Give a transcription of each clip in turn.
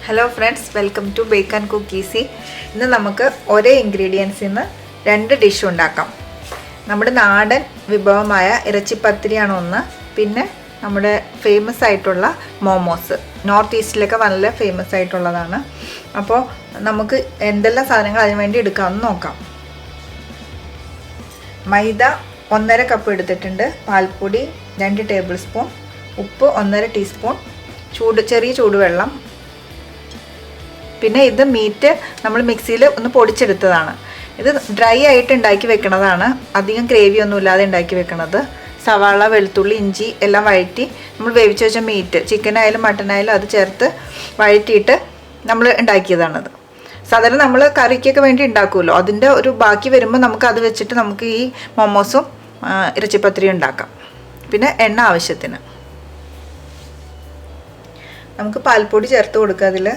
Hello friends, welcome to Bake and Cook Easy. ഇന്ന് നമുക്ക് ഒരേ ഇൻഗ്രീഡിയൻസിൽ നിന്ന് രണ്ട് ഡിഷ് ഉണ്ടാക്കാം. നമ്മുടെ നാടൻ വിഭവമായ ഇറച്ചി പത്തിരിയാണ് ഒന്ന്, പിന്നെ നമ്മുടെ ഫേമസ് ആയിട്ടുള്ള മോമോസ്. നോർത്ത് ഈസ്റ്റിലൊക്കെ നല്ല ഫേമസ് ആയിട്ടുള്ളതാണ്. അപ്പോൾ നമുക്ക് എന്തെല്ലാം സാധനങ്ങൾ അതിനു വേണ്ടി എടുക്കാമെന്ന് നോക്കാം. മൈദ 1.5 കപ്പ് എടുത്തിട്ടുണ്ട്, പാൽപ്പൊടി 2 ടേബിൾ സ്പൂൺ, ഉപ്പ് 1.5 ടീസ്പൂൺ, ചെറിയ ചൂടുവെള്ളം. പിന്നെ ഇത് മീറ്റ് നമ്മൾ മിക്സിയിൽ ഒന്ന് പൊടിച്ചെടുത്തതാണ്. ഇത് ഡ്രൈ ആയിട്ട് ഉണ്ടാക്കി വെക്കണതാണ്, അധികം ഗ്രേവി ഒന്നും ഇല്ലാതെ ഉണ്ടാക്കി വെക്കണത്. സവാള, വെളുത്തുള്ളി, ഇഞ്ചി എല്ലാം വഴറ്റി നമ്മൾ വേവിച്ച് വെച്ച മീറ്റ്, ചിക്കനായാലും മട്ടനായാലും അത് ചേർത്ത് വഴറ്റിയിട്ട് നമ്മൾ ഉണ്ടാക്കിയതാണത്. സാധാരണ നമ്മൾ കറിക്കൊക്കെ വേണ്ടി ഉണ്ടാക്കുമല്ലോ, അതിൻ്റെ ഒരു ബാക്കി വരുമ്പോൾ നമുക്ക് അത് വെച്ചിട്ട് നമുക്ക് ഈ മോമോസും ഇറച്ചിപ്പത്തിരി ഉണ്ടാക്കാം. പിന്നെ എണ്ണ ആവശ്യത്തിന് നമുക്ക് പാൽപ്പൊടി ചേർത്ത് കൊടുക്കുക അതിൽ.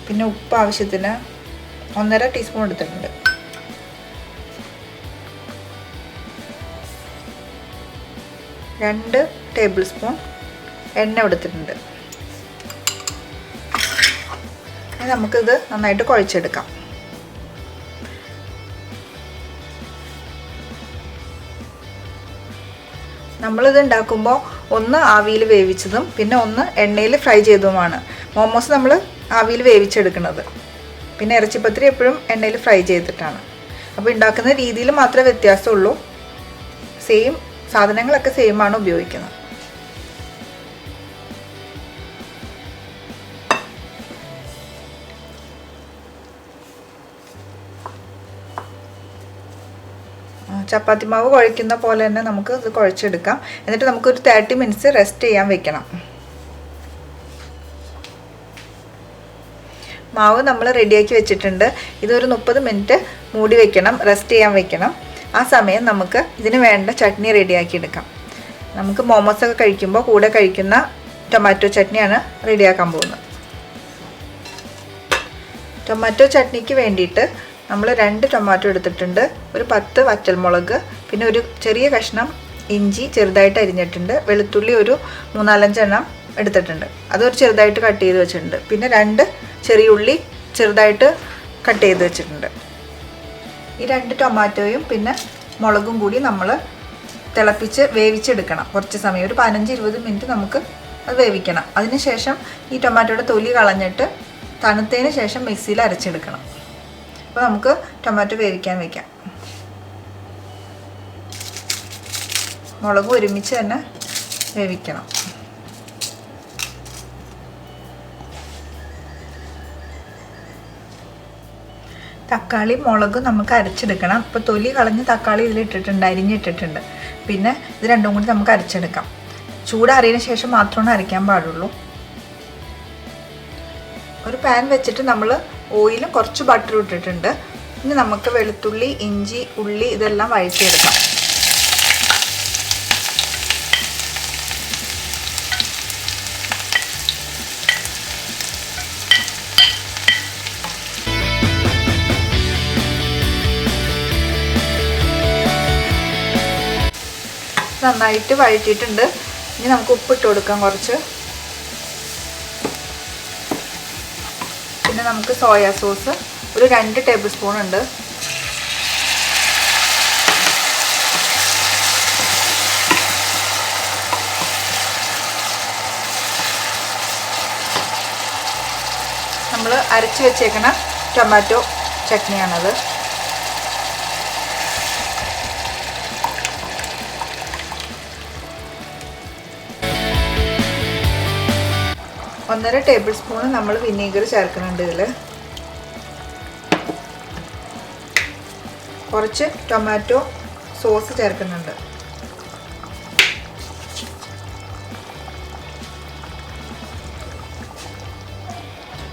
പിന്നെ ഉപ്പ് ആവശ്യത്തിന് 1.5 ടീസ്പൂൺ എടുത്തിട്ടുണ്ട്. രണ്ട് ടേബിൾ സ്പൂൺ എണ്ണ എടുത്തിട്ടുണ്ട്. നമുക്കിത് നന്നായിട്ട് കുഴച്ചെടുക്കാം. നമ്മളിത് ഉണ്ടാക്കുമ്പോൾ ഒന്ന് ആവിയിൽ വേവിച്ചതും പിന്നെ ഒന്ന് എണ്ണയിൽ ഫ്രൈ ചെയ്തതുമാണ്. മോമോസ് നമ്മൾ ആവിയിൽ വേവിച്ചെടുക്കുന്നത്, പിന്നെ ഇറച്ചിപ്പത്തിരി എപ്പോഴും എണ്ണയിൽ ഫ്രൈ ചെയ്തിട്ടാണ്. അപ്പോൾ ഉണ്ടാക്കുന്ന രീതിയിൽ മാത്രമേ വ്യത്യാസമുള്ളൂ, സെയിം സാധനങ്ങളൊക്കെ സെയിം ആണ് ഉപയോഗിക്കുന്നത്. ചപ്പാത്തി മാവ് കുഴയ്ക്കുന്ന പോലെ തന്നെ നമുക്ക് ഇത് കുഴച്ചെടുക്കാം. എന്നിട്ട് നമുക്കൊരു 30 മിനിറ്റ്സ് റെസ്റ്റ് ചെയ്യാൻ വെക്കണം. മാവ് നമ്മൾ റെഡിയാക്കി വെച്ചിട്ടുണ്ട്. ഇതൊരു 30 മിനിറ്റ് മൂടി വെക്കണം, റെസ്റ്റ് ചെയ്യാൻ വെക്കണം. ആ സമയം നമുക്ക് ഇതിന് വേണ്ട ചട്നി റെഡിയാക്കി എടുക്കാം. നമുക്ക് മോമോസൊക്കെ കഴിക്കുമ്പോൾ കൂടെ കഴിക്കുന്ന ടൊമാറ്റോ ചട്നിയാണ് റെഡിയാക്കാൻ പോകുന്നത്. ടൊമാറ്റോ ചട്നിക്ക് വേണ്ടിയിട്ട് നമ്മൾ 2 ടൊമാറ്റോ എടുത്തിട്ടുണ്ട്, ഒരു 10 വറ്റൽമുളക്, പിന്നെ ഒരു ചെറിയ കഷ്ണം ഇഞ്ചി ചെറുതായിട്ട് അരിഞ്ഞിട്ടുണ്ട്, വെളുത്തുള്ളി ഒരു 3-4 എണ്ണം എടുത്തിട്ടുണ്ട്, അതൊരു ചെറുതായിട്ട് കട്ട് ചെയ്ത് വെച്ചിട്ടുണ്ട്. പിന്നെ 2 ചെറിയ ഉള്ളി ചെറുതായിട്ട് കട്ട് ചെയ്ത് വെച്ചിട്ടുണ്ട്. ഈ 2 ടൊമാറ്റോയും പിന്നെ മുളകും കൂടി നമ്മൾ തിളപ്പിച്ച് വേവിച്ചെടുക്കണം. കുറച്ച് സമയം, ഒരു 15-20 മിനിറ്റ് നമുക്ക് അത് വേവിക്കണം. അതിനുശേഷം ഈ ടൊമാറ്റോയുടെ തൊലി കളഞ്ഞിട്ട് തണുത്തതിന് ശേഷം മിക്സിയിൽ അരച്ചെടുക്കണം. അപ്പോൾ നമുക്ക് ടൊമാറ്റോ വേവിക്കാൻ വയ്ക്കാം. മുളക് ഒരുമിച്ച് തന്നെ വേവിക്കണം. തക്കാളി മുളക് നമുക്ക് അരച്ചെടുക്കണം. ഇപ്പോൾ തൊലി കളഞ്ഞ് തക്കാളി ഇതിലിട്ടിട്ടുണ്ട്, അരിഞ്ഞിട്ടിട്ടുണ്ട്. പിന്നെ ഇത് രണ്ടും കൂടി നമുക്ക് അരച്ചെടുക്കാം. ചൂടാറിയതിന് ശേഷം മാത്രമാണ് അരയ്ക്കാൻ പാടുള്ളൂ. ഒരു പാൻ വെച്ചിട്ട് നമ്മൾ ഓയിലും കുറച്ച് ബട്ടറും ഇട്ടിട്ടുണ്ട്. ഇനി നമുക്ക് വെളുത്തുള്ളി, ഇഞ്ചി, ഉള്ളി ഇതെല്ലാം വഴറ്റിയെടുക്കാം. നന്നായിട്ട് വഴറ്റിയിട്ടുണ്ട്. ഇനി നമുക്ക് ഉപ്പിട്ട് കൊടുക്കാം കുറച്ച്. പിന്നെ നമുക്ക് സോയാ സോസ് ഒരു 2 ടേബിൾ സ്പൂൺ ഉണ്ട്. നമ്മൾ അരച്ച് വെച്ചേക്കണ ടൊമാറ്റോ ചട്നിയാണത്. ഒന്നര ടേബിൾ സ്പൂൺ നമ്മൾ വിനീഗർ ചേർക്കുന്നുണ്ട് ഇതിൽ. കുറച്ച് ടൊമാറ്റോ സോസ് ചേർക്കുന്നുണ്ട്.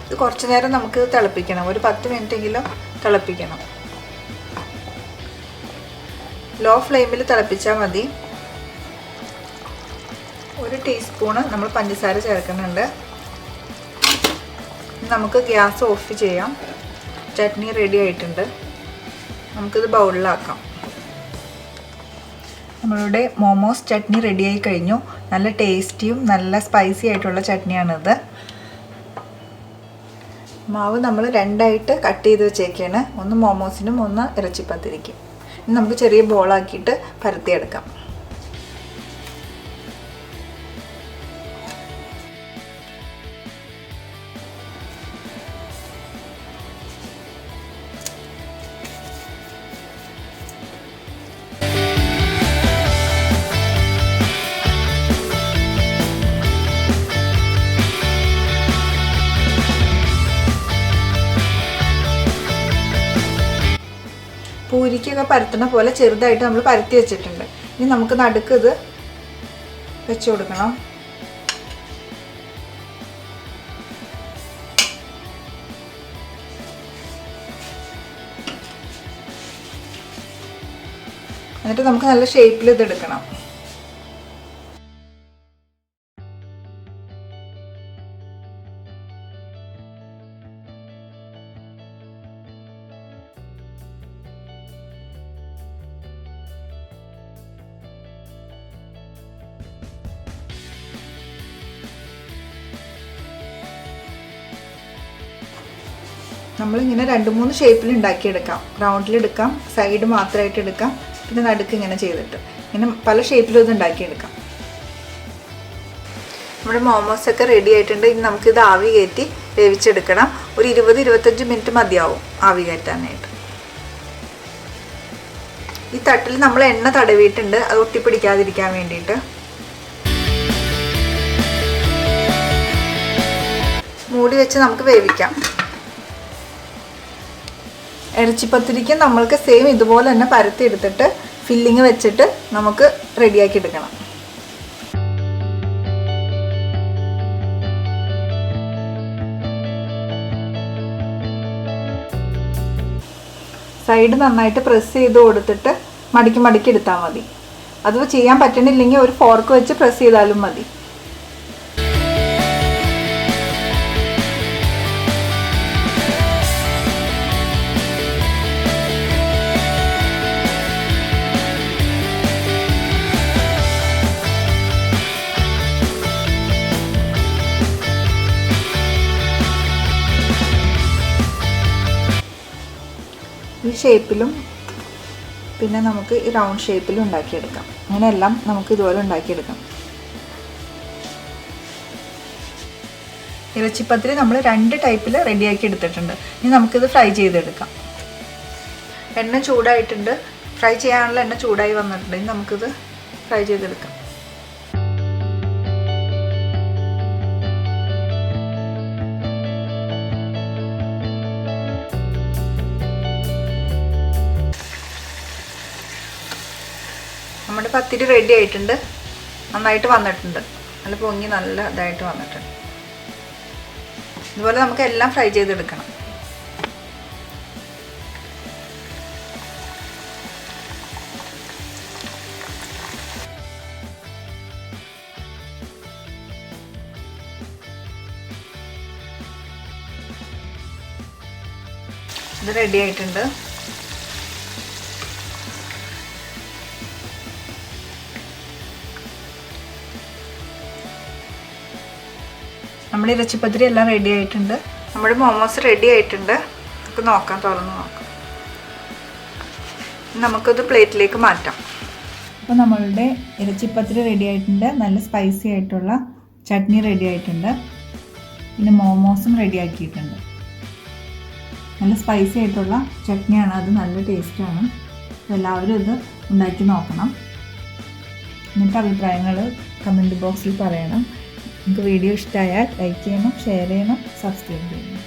ഇത് കുറച്ച് നേരം നമുക്ക് തിളപ്പിക്കണം, ഒരു 10 മിനിറ്റെങ്കിലും തിളപ്പിക്കണം. ലോ ഫ്ലെയിമിൽ തിളപ്പിച്ചാൽ മതി. 1 ടീസ്പൂണ് നമ്മൾ പഞ്ചസാര ചേർക്കുന്നുണ്ട്. നമുക്ക് ഗ്യാസ് ഓഫ് ചെയ്യാം. ചട്നി റെഡി ആയിട്ടുണ്ട്. നമുക്കിത് ബൗളിലാക്കാം. നമ്മളുടെ മോമോസ് ചട്നി റെഡിയായി കഴിഞ്ഞു. നല്ല ടേസ്റ്റിയും നല്ല സ്പൈസി ആയിട്ടുള്ള ചട്നിയാണിത്. മാവ് നമ്മൾ രണ്ടായിട്ട് കട്ട് ചെയ്ത് വെച്ചേക്കാണ്. ഒന്ന് മോമോസിനും ഒന്ന് ഇറച്ചി പത്തിരിക്കും. ഇനി നമുക്ക് ചെറിയ ബോളാക്കിയിട്ട് പരത്തിയെടുക്കാം. പൂരിക്കൊക്കെ പരത്തുന്ന പോലെ ചെറുതായിട്ട് നമ്മൾ പരത്തി വെച്ചിട്ടുണ്ട്. ഇനി നമുക്ക് നടുക്ക് ഇത് വെച്ച് കൊടുക്കണം. എന്നിട്ട് നമുക്ക് നല്ല ഷേപ്പിൽ ഇത് എടുക്കണം. നമ്മളിങ്ങനെ 2-3 ഷേപ്പിൽ ഉണ്ടാക്കിയെടുക്കാം. റൗണ്ടിലെടുക്കാം, സൈഡ് മാത്രമായിട്ട് എടുക്കാം, പിന്നെ നടുക്ക് ഇങ്ങനെ ചെയ്തിട്ട് ഇങ്ങനെ പല ഷേപ്പിലും ഇത് ഉണ്ടാക്കിയെടുക്കാം. നമ്മുടെ മോമോസൊക്കെ റെഡി ആയിട്ടുണ്ട്. ഇനി നമുക്കിത് ആവി കയറ്റി വേവിച്ചെടുക്കണം. ഒരു 20-25 മിനിറ്റ് മതിയാവും ആവി കയറ്റാനായിട്ട്. ഈ തട്ടിൽ നമ്മൾ എണ്ണ തടവിയിട്ടുണ്ട്, അത് ഒട്ടിപ്പിടിക്കാതിരിക്കാൻ വേണ്ടിയിട്ട്. മൂടി വെച്ച് നമുക്ക് വേവിക്കാം. ഇറച്ചിപ്പത്തിരിക്ക് നമ്മൾക്ക് സെയിം ഇതുപോലെ തന്നെ പരത്തി എടുത്തിട്ട് ഫില്ലിങ് വെച്ചിട്ട് നമുക്ക് റെഡിയാക്കി എടുക്കണം. സൈഡ് നന്നായിട്ട് പ്രസ് ചെയ്ത് കൊടുത്തിട്ട് മടക്കി എടുത്താൽ മതി. അത് ചെയ്യാൻ പറ്റണില്ലെങ്കിൽ ഒരു ഫോർക്ക് വെച്ച് പ്രസ് ചെയ്താലും മതി. ഈ ഷേപ്പിലും പിന്നെ നമുക്ക് ഈ റൗണ്ട് ഷേപ്പിലും ഉണ്ടാക്കിയെടുക്കാം. അങ്ങനെയെല്ലാം നമുക്ക് ഇതുപോലെ ഉണ്ടാക്കിയെടുക്കാം. ഇറച്ചിപ്പത്തിരി നമ്മൾ 2 ടൈപ്പിൽ റെഡിയാക്കി എടുത്തിട്ടുണ്ട്. ഇനി നമുക്കിത് ഫ്രൈ ചെയ്തെടുക്കാം. എണ്ണ ചൂടായിട്ടുണ്ട്. ഫ്രൈ ചെയ്യാനുള്ള എണ്ണ ചൂടായി വന്നിട്ടുണ്ട്. ഇനി നമുക്കിത് ഫ്രൈ ചെയ്തെടുക്കാം. നമ്മുടെ പത്തിരി റെഡി ആയിട്ടുണ്ട്. നന്നായിട്ട് വന്നിട്ടുണ്ട്. നല്ല പൊങ്ങി നല്ല ഇതായിട്ട് വന്നിട്ടുണ്ട്. ഇതുപോലെ നമുക്ക് എല്ലാം ഫ്രൈ ചെയ്തെടുക്കണം. ഇത് റെഡി ആയിട്ടുണ്ട്. നമ്മുടെ ഇറച്ചിപ്പത്തിരി എല്ലാം റെഡി ആയിട്ടുണ്ട്. നമ്മുടെ മോമോസ് റെഡി ആയിട്ടുണ്ട്. നമുക്ക് നോക്കാം, തുറന്ന് നോക്കാം. നമുക്കത് പ്ലേറ്റിലേക്ക് മാറ്റാം. അപ്പോൾ നമ്മളുടെ ഇറച്ചിപ്പത്തിരി റെഡി ആയിട്ടുണ്ട്. നല്ല സ്പൈസി ആയിട്ടുള്ള ചട്നി റെഡി ആയിട്ടുണ്ട്. പിന്നെ മോമോസും റെഡി ആക്കിയിട്ടുണ്ട്. നല്ല സ്പൈസി ആയിട്ടുള്ള ചട്നിയാണ്, അത് നല്ല ടേസ്റ്റാണ്. എല്ലാവരും ഇത് ഉണ്ടാക്കി നോക്കണം. എന്നിട്ട് അഭിപ്രായങ്ങൾ കമൻറ്റ് ബോക്സിൽ പറയണം. നിങ്ങൾക്ക് വീഡിയോ ഇഷ്ടമായാൽ ലൈക്ക് ചെയ്യണം, ഷെയർ ചെയ്യണം, സബ്സ്ക്രൈബ് ചെയ്യണം.